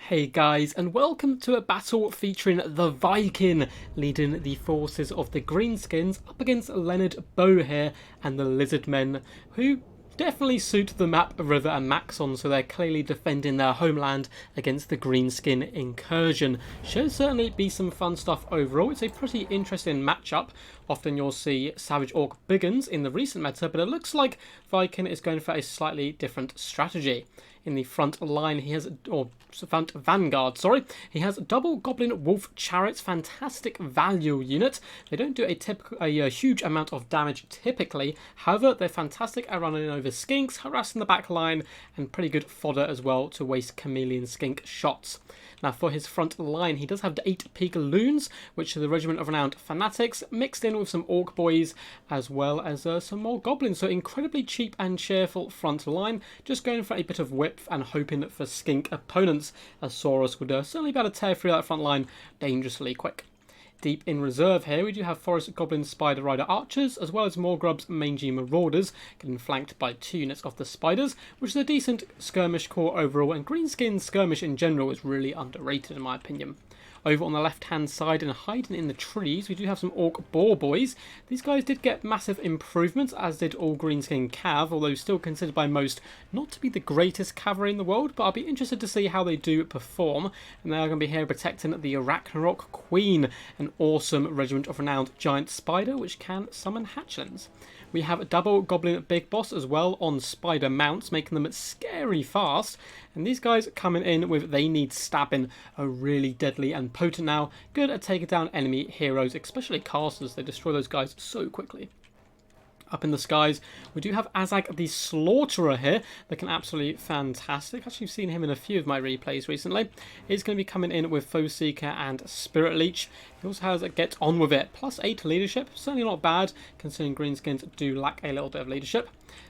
Hey guys, and welcome to a battle featuring the Viking leading the forces of the Greenskins up against Leonard Bow here and the Lizardmen, who definitely suit the map River and Maxon, so they're clearly defending their homeland against the Greenskin incursion. Should certainly be some fun stuff overall. It's a pretty interesting matchup. Often you'll see Savage Orc Biggins in the recent meta, but it looks like Viking is going for a slightly different strategy. In the front line, he has, or front vanguard, sorry, he has double Goblin Wolf Chariots, fantastic value unit. They don't do a huge amount of damage typically, however, they're fantastic at running over skinks, harassing the back line, and pretty good fodder as well to waste chameleon skink shots. Now for his front line, he does have the 8 Pigaloons, which are the regiment of renowned fanatics, mixed in with some orc boys, as well as some more goblins. So incredibly cheap and cheerful front line, just going for a bit of width and hoping for skink opponents, as Saurus would certainly be able to tear through that front line dangerously quick. Deep in reserve here, we do have Forest Goblin Spider Rider Archers, as well as Morgrub's Mangy Marauders, getting flanked by 2 units of the Spiders, which is a decent skirmish core overall, and Greenskin skirmish in general is really underrated in my opinion. Over on the left-hand side and hiding in the trees, we do have some Orc Boar Boys. These guys did get massive improvements, as did all Greenskin Cav, although still considered by most not to be the greatest cavalry in the world, but I'll be interested to see how they do perform. And they are going to be here protecting the Arachnarok Queen, an awesome regiment of renowned giant spider, which can summon hatchlings. We have a double Goblin Big Boss as well on spider mounts, making them scary fast. And these guys coming in with They Need Stabbing are really deadly and potent now. Good at taking down enemy heroes, especially casters. They destroy those guys so quickly. Up in the skies, we do have Azag the Slaughterer here, looking absolutely fantastic. Actually, I've seen him in a few of my replays recently. He's going to be coming in with Foe Seeker and Spirit Leech. He also has a Get On With It, plus 8 leadership. Certainly not bad, considering Greenskins do lack a little bit of leadership.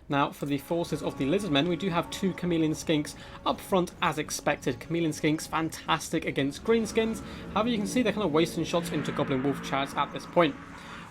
Now, for the forces of the Lizardmen, we do have 2 Chameleon Skinks up front as expected. Chameleon Skinks, fantastic against Greenskins. However, you can see they're kind of wasting shots into Goblin Wolf Chariots at this point.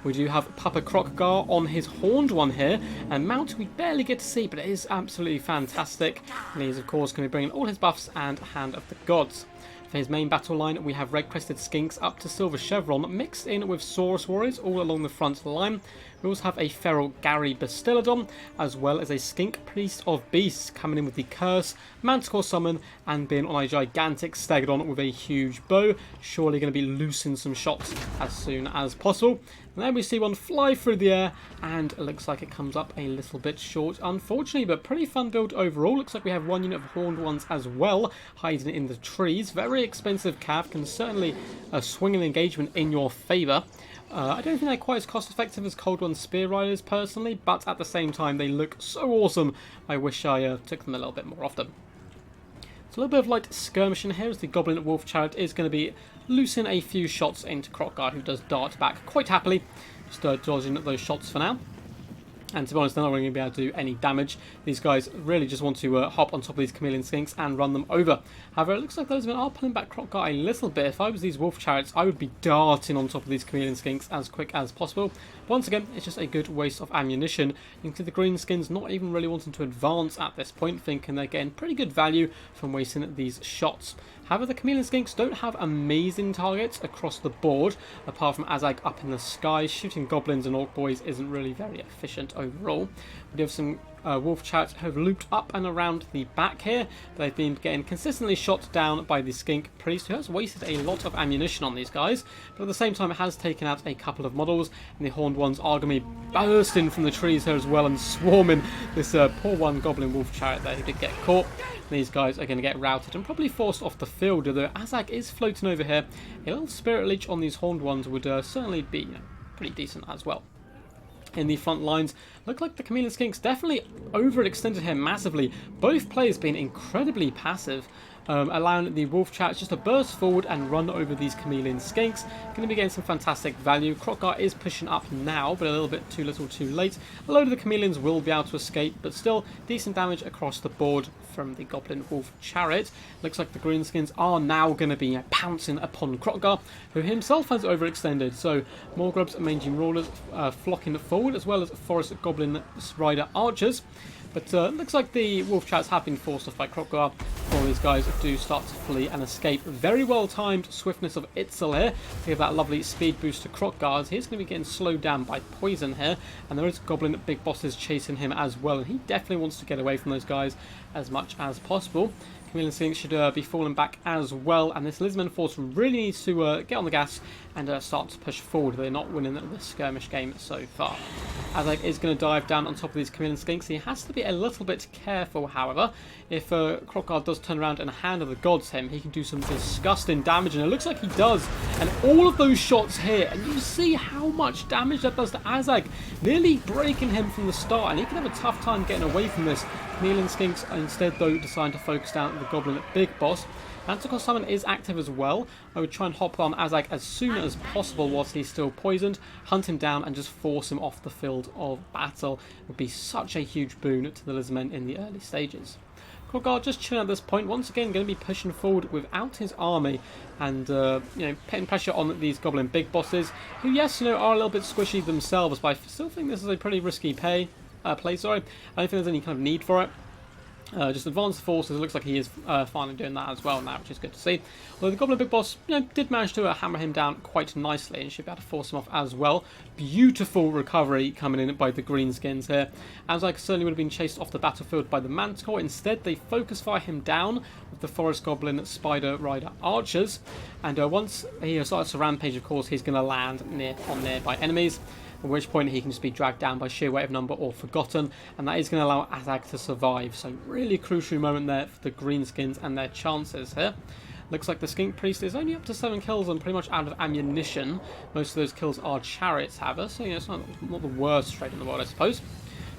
We do have Papa Krokgar on his horned one here, and mount we barely get to see, but it is absolutely fantastic. And he's of course going to be bringing all his buffs and Hand of the Gods. For his main battle line, we have red-crested skinks up to silver chevron, mixed in with Saurus warriors all along the front line. We also have a feral Gary Bastillodon, as well as a skink priest of beasts coming in with the curse, manticore summon, and being on a gigantic stegodon with a huge bow. Surely going to be loosing some shots as soon as possible. And then we see one fly through the air, and it looks like it comes up a little bit short, unfortunately, but pretty fun build overall. Looks like we have 1 unit of horned ones as well, hiding in the trees. Very expensive cav, can certainly swing an engagement in your favour. I don't think they're quite as cost effective as Cold One Spear Riders personally, but at the same time they look so awesome. I wish I took them a little bit more often. So a little bit of light skirmishing here as the Goblin Wolf Chariot is going to be loosing a few shots into Krokgar, who does dart back quite happily, just dodging those shots for now. And to be honest, they're not really going to be able to do any damage. These guys really just want to hop on top of these Chameleon Skinks and run them over. However, it looks like those men are pulling back Krokgar a little bit. If I was these Wolf Chariots, I would be darting on top of these Chameleon Skinks as quick as possible. But once again, it's just a good waste of ammunition. You can see the Greenskins not even really wanting to advance at this point, thinking they're getting pretty good value from wasting these shots. However, the Chameleon Skinks don't have amazing targets across the board, apart from Azag up in the sky. Shooting goblins and orc boys isn't really very efficient overall. We do have some wolf chariots who have looped up and around the back here. They've been getting consistently shot down by the skink priest, who has wasted a lot of ammunition on these guys, but at the same time it has taken out a couple of models, and the horned ones are going to be bursting from the trees here as well and swarming this poor one Goblin Wolf Chariot there who did get caught. These guys are going to get routed and probably forced off the field, although Azag is floating over here. A little Spirit Leech on these horned ones would certainly be pretty decent as well. In the front lines, look like the Chameleon Skinks definitely overextended here massively. Both players being incredibly passive, allowing the Wolf Chariots just to burst forward and run over these Chameleon Skinks. Going to be getting some fantastic value. Krokgar is pushing up now, but a little bit too little too late. A load of the Chameleons will be able to escape, but still decent damage across the board from the Goblin Wolf Chariot. Looks like the Greenskins are now going to be pouncing upon Krokgar, who himself has overextended. So Morgrub's Mangy Marauders flocking forward, as well as Forest Goblin Rider Archers. But looks like the wolf chats have been forced off by Kroq-Gar. All these guys do start to flee and escape. Very well timed swiftness of Itzel here. We have that lovely speed boost to Kroq-Gar. He's going to be getting slowed down by poison here. And there is goblin big bosses chasing him as well. And he definitely wants to get away from those guys as much as possible. Chameleon Skink should be falling back as well, and this Lizardmen force really needs to get on the gas and start to push forward. They're not winning the skirmish game so far. Azag is going to dive down on top of these Chameleon Skinks. He has to be a little bit careful, however. If Kroq-Gar does turn around and Hand of the Gods him, he can do some disgusting damage, and it looks like he does. And all of those shots here, and you see how much damage that does to Azag, nearly breaking him from the start, and he can have a tough time getting away from this. Chameleon Skinks instead, though, decide to focus down the Goblin Big Boss. Manticore Summon is active as well. I would try and hop on Azag as soon as possible whilst he's still poisoned, hunt him down and just force him off the field of battle. It would be such a huge boon to the Lizardmen in the early stages. Kroq-Gar just chilling at this point, once again going to be pushing forward without his army and putting pressure on these Goblin Big Bosses, who yes, are a little bit squishy themselves, but I still think this is a pretty risky play. I don't think there's any kind of need for it. Just advance the forces. It looks like he is finally doing that as well now, which is good to see. Although the Goblin Big Boss did manage to hammer him down quite nicely and should be able to force him off as well. Beautiful recovery coming in by the Greenskins here. Azag certainly would have been chased off the battlefield by the Manticore. Instead, they focus fire him down with the Forest Goblin Spider Rider archers. And once he starts to rampage, of course, he's going to land on nearby enemies. At which point he can just be dragged down by sheer weight of number or forgotten, and that is going to allow Azag to survive. So really crucial moment there for the Greenskins and their chances here. Looks like the Skink Priest is only up to 7 kills and pretty much out of ammunition. Most of those kills are chariots, however, so it's not the worst trade in the world, I suppose.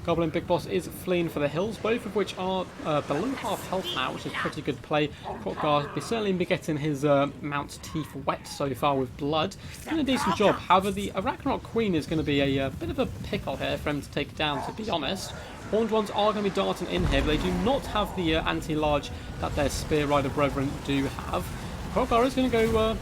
Goblin Big Boss is fleeing for the hills, both of which are below half health now, which is pretty good play. Kroq-Gar will certainly be getting his mount's teeth wet so far with blood. Doing a decent job. However, the Arachnarok Queen is going to be a bit of a pickle here for him to take down, to be honest. Horned ones are going to be darting in here, but they do not have the anti-large that their Spear Rider brethren do have. Kroq-Gar is going to go,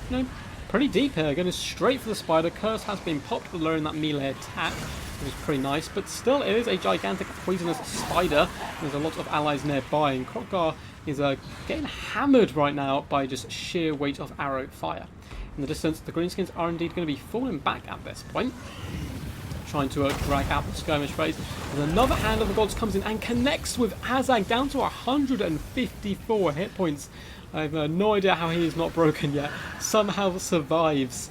pretty deep here, going straight for the spider. Curse has been popped, lowering that melee attack, which is pretty nice, but still it is a gigantic poisonous spider. There's a lot of allies nearby, and Kroq-Gar is getting hammered right now by just sheer weight of arrow fire. In the distance, the Greenskins are indeed going to be falling back at this point, trying to drag out the skirmish phase. And another Hand of the Gods comes in and connects with Azag down to 154 hit points. I have no idea how he is not broken yet. Somehow survives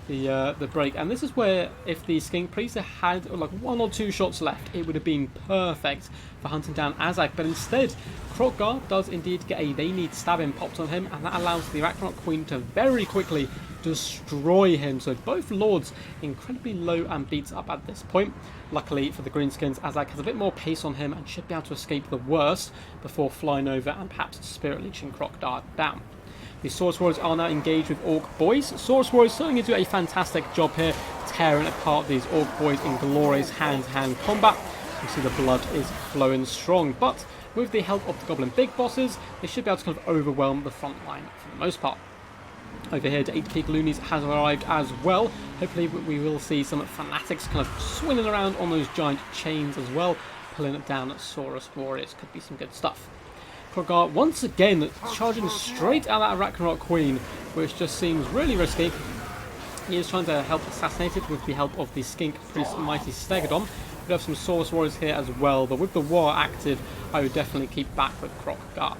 the break, and this is where if the Skink Priest had like 1 or 2 shots left, it would have been perfect for hunting down Azag. But instead, Kroq-Gar does indeed get a they need stabbing popped on him, and that allows the Arachnarok Queen to very quickly destroy him. So both lords incredibly low and beats up at this point. Luckily for the Greenskins, Azag has a bit more pace on him and should be able to escape the worst before flying over and perhaps Spirit Leeching Kroq-Gar down. The Saurus Warriors are now engaged with Orc Boys. Saurus Warriors certainly do a fantastic job here, tearing apart these Orc Boys in glorious hand-to-hand combat. You see the blood is flowing strong, but with the help of the Goblin Big Bosses, they should be able to kind of overwhelm the front line for the most part. Over here, the 8 Peak Loonies has arrived as well. Hopefully we will see some fanatics kind of swinging around on those giant chains as well, pulling it down at Saurus Warriors. Could be some good stuff. Kroq-Gar once again charging straight at that Arachnarok Queen, which just seems really risky. He is trying to help assassinate it with the help of the Skink Priest Mighty Stegodon. We have some Saurus Warriors here as well, but with the war active, I would definitely keep back with Kroq-Gar.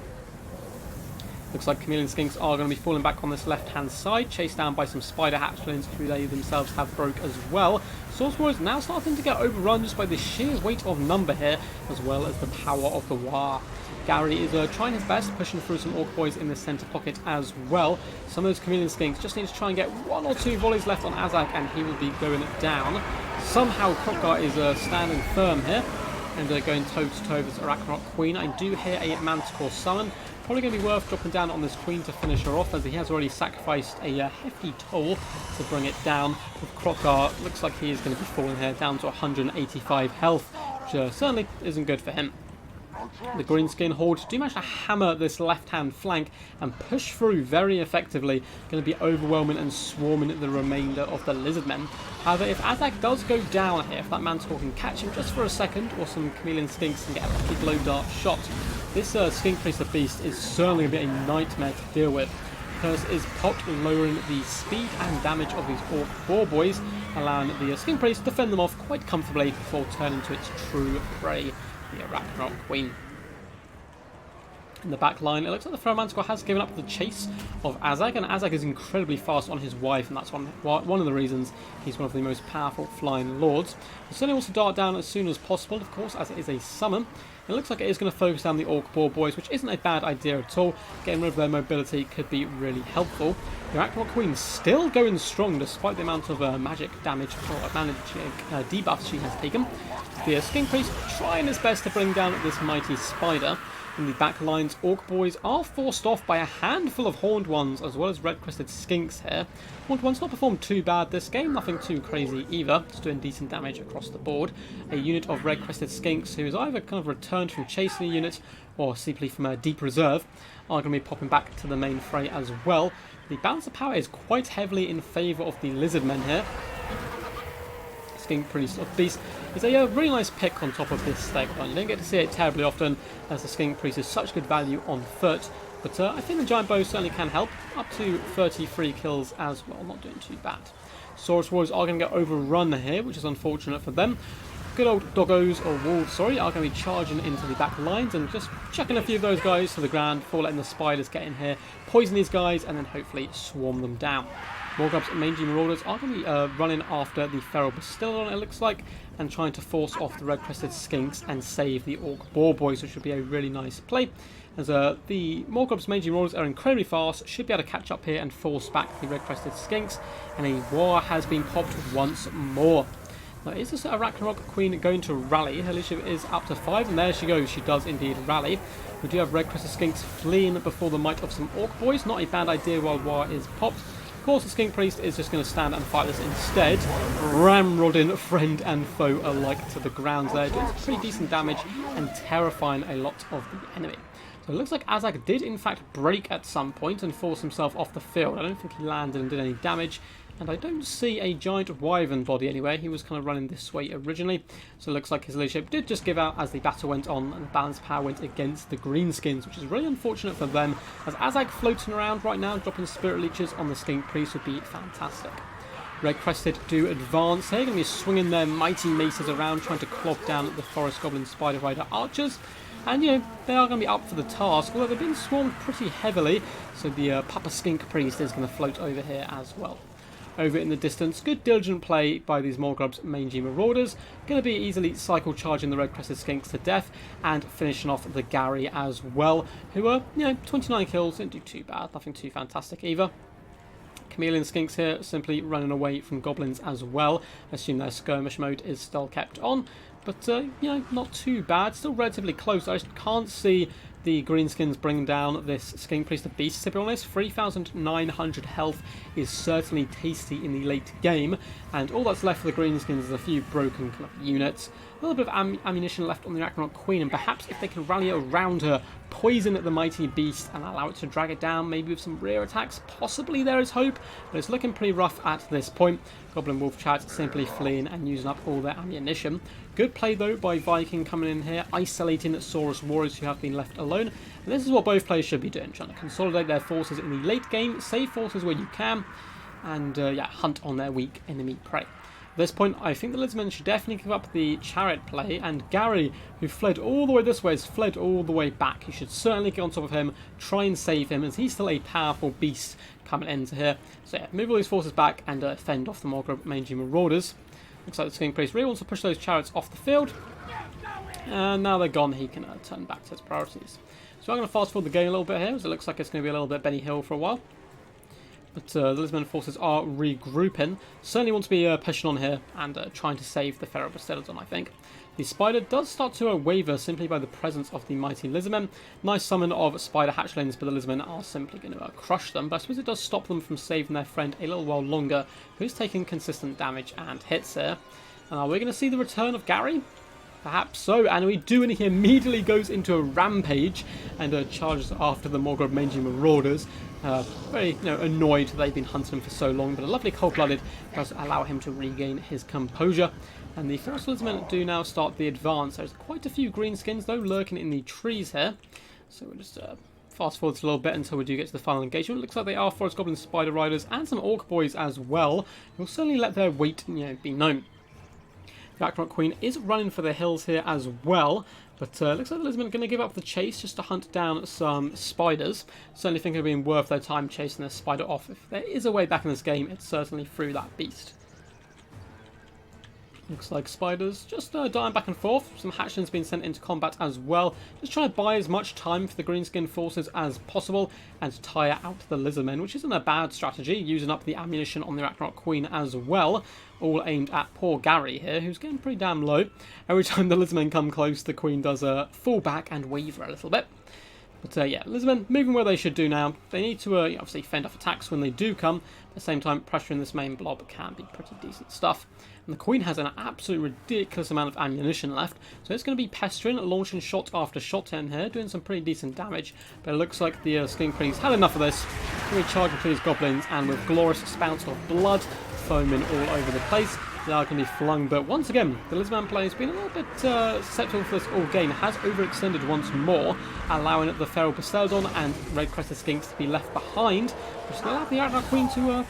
Looks like Chameleon Skinks are going to be falling back on this left-hand side, chased down by some Spider Hatchlings who they themselves have broke as well. Saurus Warriors now starting to get overrun just by the sheer weight of number here, as well as the power of the War. Gary is trying his best, pushing through some Orc Boys in the centre pocket as well. Some of those Chameleon Skinks just need to try and get 1 or 2 volleys left on Azag, and he will be going down. Somehow Kroq-Gar is standing firm here, and going toe-to-toe with this Arachnarok Queen. I do hear a Manticore Summon. Probably going to be worth dropping down on this Queen to finish her off, as he has already sacrificed a hefty toll to bring it down. With Kroq-Gar, looks like he is going to be falling here down to 185 health, which certainly isn't good for him. The Greenskin Horde do manage to hammer this left-hand flank and push through very effectively. Going to be overwhelming and swarming the remainder of the Lizardmen. However, if Azag does go down here, if that Manticore can catch him just for a second, or some Chameleon Skinks can get a lucky blow dart shot, this Skink Priest of Beast is certainly going to be a nightmare to deal with. Curse is popped, lowering the speed and damage of these Orc Boar Boys, allowing the Skink Priest to fend them off quite comfortably before turning to its true prey, the Ragnarok Queen. In the back line, it looks like the Feral Manticore has given up the chase of Azag, and Azag is incredibly fast on his wife, and that's one of the reasons he's one of the most powerful flying lords. He certainly wants to dart down as soon as possible, of course, as it is a summon. It looks like it is going to focus down the Orc Boar Boys, which isn't a bad idea at all. Getting rid of their mobility could be really helpful. The Ragnarok Queen still going strong despite the amount of magic damage or magic debuffs she has taken. The Skink Priest trying his best to bring down this mighty spider. In the back lines, Orc Boys are forced off by a handful of Horned Ones, as well as Red-Crested Skinks here. Horned Ones not performed too bad this game, nothing too crazy either, just doing decent damage across the board. A unit of Red-Crested Skinks, who is either kind of returned from chasing a unit, or simply from a deep reserve, are going to be popping back to the main fray as well. The balance of power is quite heavily in favour of the Lizardmen here. Skink Priest of Beast is a really nice pick on top of this stag line. You don't get to see it terribly often, as the Skink Priest is such good value on foot, but I think the Giant Bow certainly can help, up to 33 kills as well, not doing too bad. Saurus Warriors are going to get overrun here, which is unfortunate for them. Good old doggos, or wolves, sorry, are going to be charging into the back lines and just chucking a few of those guys to the ground before letting the spiders get in here, poison these guys, and then hopefully swarm them down. Morgub's Mangy Marauders are going to be running after the Feral Bastillon, it looks like, and trying to force off the Red-Crested Skinks and save the Orc Boar Boys, which would be a really nice play. As the Morgub's Mangy Marauders are incredibly fast, should be able to catch up here and force back the Red-Crested Skinks, and a war has been popped once more. Now, is this Ragnarok Queen going to rally? Her leadership is up to 5, and there she goes. She does indeed rally. We do have Red-Crested Skinks fleeing before the might of some Orc Boys. Not a bad idea while war is popped. Of course, the Skink Priest is just going to stand and fight this instead, ramrodding friend and foe alike to the ground there, doing pretty decent damage and terrifying a lot of the enemy. So it looks like Azag did in fact break at some point and force himself off the field. I don't think he landed and did any damage, and I don't see a giant wyvern body anywhere. He was kind of running this way originally, so it looks like his leadership did just give out as the battle went on and the balance of power went against the Greenskins, which is really unfortunate for them, as Azag floating around right now, dropping Spirit Leeches on the Skink Priest would be fantastic. Red-Crested do advance here, going to be swinging their mighty maces around, trying to clog down the Forest Goblin Spider Rider archers. And, you know, they are going to be up for the task, although they've been swarmed pretty heavily, so the Papa Skink Priest is going to float over here as well. Over in the distance, good diligent play by these Morgub's Mangy Marauders. Going to be easily cycle charging the Red-Crested Skinks to death and finishing off the Gary as well, who are, 29 kills, didn't do too bad, nothing too fantastic either. Chameleon Skinks here simply running away from goblins as well. I assume their skirmish mode is still kept on, but not too bad, still relatively close. I just can't see the Greenskins bringing down this Skink Priest of Beasts, to be honest. 3,900 health is certainly tasty in the late game, and all that's left for the Greenskins is a few broken kind of units, a little bit of ammunition left on the Ragnarok Queen, and perhaps if they can rally around her, poison the mighty beast and allow it to drag it down, maybe with some rear attacks, possibly there is hope, but it's looking pretty rough at this point. Goblin Wolf Chat simply fleeing and using up all their ammunition. Good play though by Viking coming in here, isolating Saurus Warriors who have been left alone, and this is what both players should be doing, trying to consolidate their forces in the late game, save forces where you can, and hunt on their weak enemy prey. At this point, I think the Lizardmen should definitely give up the chariot play, and Gary, who fled all the way this way, has fled all the way back. You should certainly get on top of him, try and save him, as he's still a powerful beast coming into here. So yeah, move all these forces back and fend off the Morgub Mangy Marauders. Looks like the Skink Priest really wants to push those chariots off the field, and now they're gone, he can turn back to his priorities. So I'm going to fast forward the game a little bit here, as it looks like it's going to be a little bit Benny Hill for a while. But the Lizardmen forces are regrouping. Certainly want to be pushing on here and trying to save the Feral Bastillon, I think. The spider does start to waver simply by the presence of the mighty Lizardmen. Nice summon of spider hatchlings, but the Lizardmen are simply going to crush them. But I suppose it does stop them from saving their friend a little while longer, who's taking consistent damage and hits here. And we're going to see the return of Gary. Perhaps so, and we do, and he immediately goes into a rampage and charges after the Morgod mangy marauders. Very annoyed that they've been hunting him for so long, but a lovely cold-blooded does allow him to regain his composure. And the Force Lizardmen do now start the advance. There's quite a few Greenskins, though, lurking in the trees here. So we'll just fast forward a little bit until we do get to the final engagement. It looks like they are Forest Goblin Spider Riders and some Orc Boys as well. We'll certainly let their weight be known. The Ragnarok Queen is running for the hills here as well, but looks like the Lizardmen are going to give up the chase just to hunt down some spiders. Certainly think it would have been worth their time chasing this spider off. If there is a way back in this game, it's certainly through that beast. Looks like spiders just dying back and forth. Some hatchlings being sent into combat as well. Just trying to buy as much time for the Greenskin forces as possible and tire out the Lizardmen, which isn't a bad strategy, using up the ammunition on the Ragnarok Queen as well. All aimed at poor Gary here, who's getting pretty damn low. Every time the Lizardmen come close, the Queen does fall back and waver a little bit. But yeah, Lizardmen moving where they should do now. They need to obviously fend off attacks when they do come. At the same time, pressuring this main blob can be pretty decent stuff. And the Queen has an absolute ridiculous amount of ammunition left, so it's going to be pestering, launching shot after shot in here, doing some pretty decent damage. But it looks like the Skink Priest had enough of this. Going to be charging through his goblins, and with glorious spouts of blood foaming all over the place, they are going to be flung. But once again, the Lizardman player has been a little bit susceptible for this all game, has overextended once more, allowing the Feral Poseidon and Red-Crested Skinks to be left behind, which will allow the Ragnarok Queen to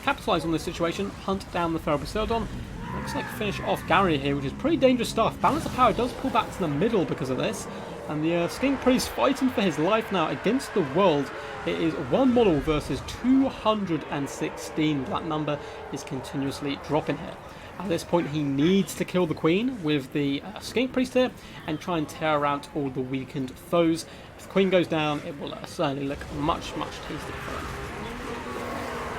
capitalise on this situation, hunt down the Feral Poseidon. Looks like finish off Gary here, which is pretty dangerous stuff. Balance of power does pull back to the middle because of this. And the Skink Priest fighting for his life now against the world. It is one model versus 216. That number is continuously dropping here. At this point, he needs to kill the Queen with the Skink Priest here and try and tear out all the weakened foes. If the Queen goes down, it will certainly look much, much tastier for him.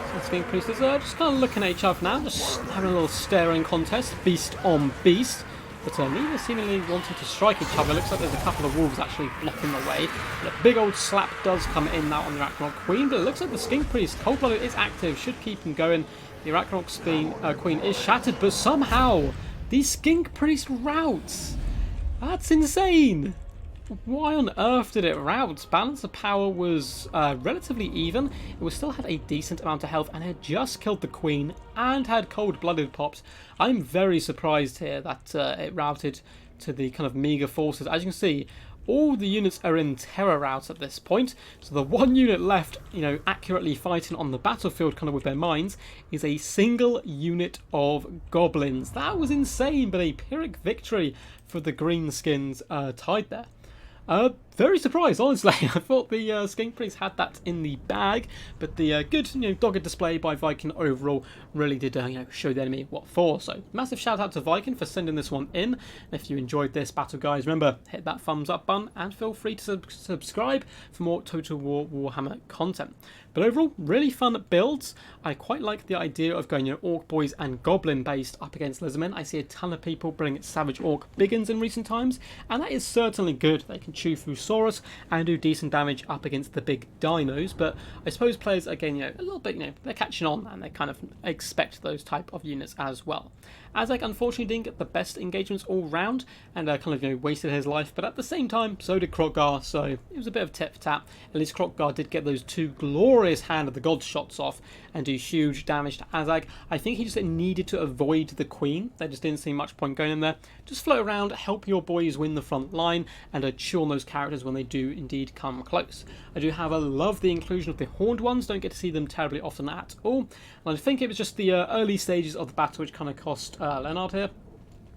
So the Skink Priest is just kind of looking at each other now, just having a little staring contest, beast on beast. But neither seemingly wanting to strike each other. It looks like there's a couple of wolves actually blocking the way. But a big old slap does come in now on the Ragnarok Queen. But it looks like the Skink Priest, cold-blooded, is active, should keep him going. The Ragnarok Queen is shattered, but somehow the Skink Priest routes. That's insane. Why on earth did it rout? Balance of power was relatively even. It was still had a decent amount of health and had just killed the Queen and had cold-blooded pops. I'm very surprised here that it routed to the kind of meager forces. As you can see, all the units are in terror rout at this point. So the one unit left, accurately fighting on the battlefield kind of with their minds is a single unit of goblins. That was insane, but a Pyrrhic victory for the Greenskins tied there. Very surprised, honestly. I thought the Skink Priest had that in the bag, but the good, dogged display by Viking overall really did, show the enemy what for. So, massive shout out to Viking for sending this one in. And if you enjoyed this battle, guys, remember, hit that thumbs up button and feel free to subscribe for more Total War Warhammer content. But overall, really fun builds. I quite like the idea of going, Orc Boys and Goblin based up against Lizardmen. I see a ton of people bring Savage Orc Biggins in recent times, and that is certainly good. They can chew through Saurus and do decent damage up against the big dinos, but I suppose players, again, a little bit, they're catching on and they kind of expect those type of units as well. Azek unfortunately didn't get the best engagements all round and kind of wasted his life, but at the same time so did Krokgar, so it was a bit of tit for tat. At least Krokgar did get those two glorious Hand of the Gods shots off and do huge damage to Azag. I think he just needed to avoid the Queen. There just didn't seem much point going in there. Just float around, help your boys win the front line, and chew on those characters when they do indeed come close. I do, however, love the inclusion of the Horned Ones. Don't get to see them terribly often at all. And I think it was just the early stages of the battle which kind of cost Leonard here.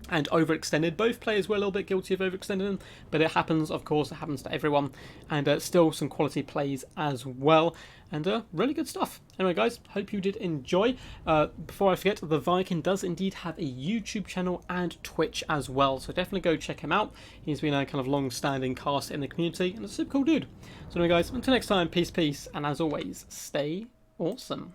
And overextended. Both players were a little bit guilty of overextending them, but it happens, of course, it happens to everyone. And still some quality plays as well. And really good stuff. Anyway, guys, hope you did enjoy. Before I forget, the Viking does indeed have a YouTube channel and Twitch as well, so definitely go check him out. He's been a kind of long-standing cast in the community, and a super cool dude. So anyway, guys, until next time, peace, and as always, stay awesome.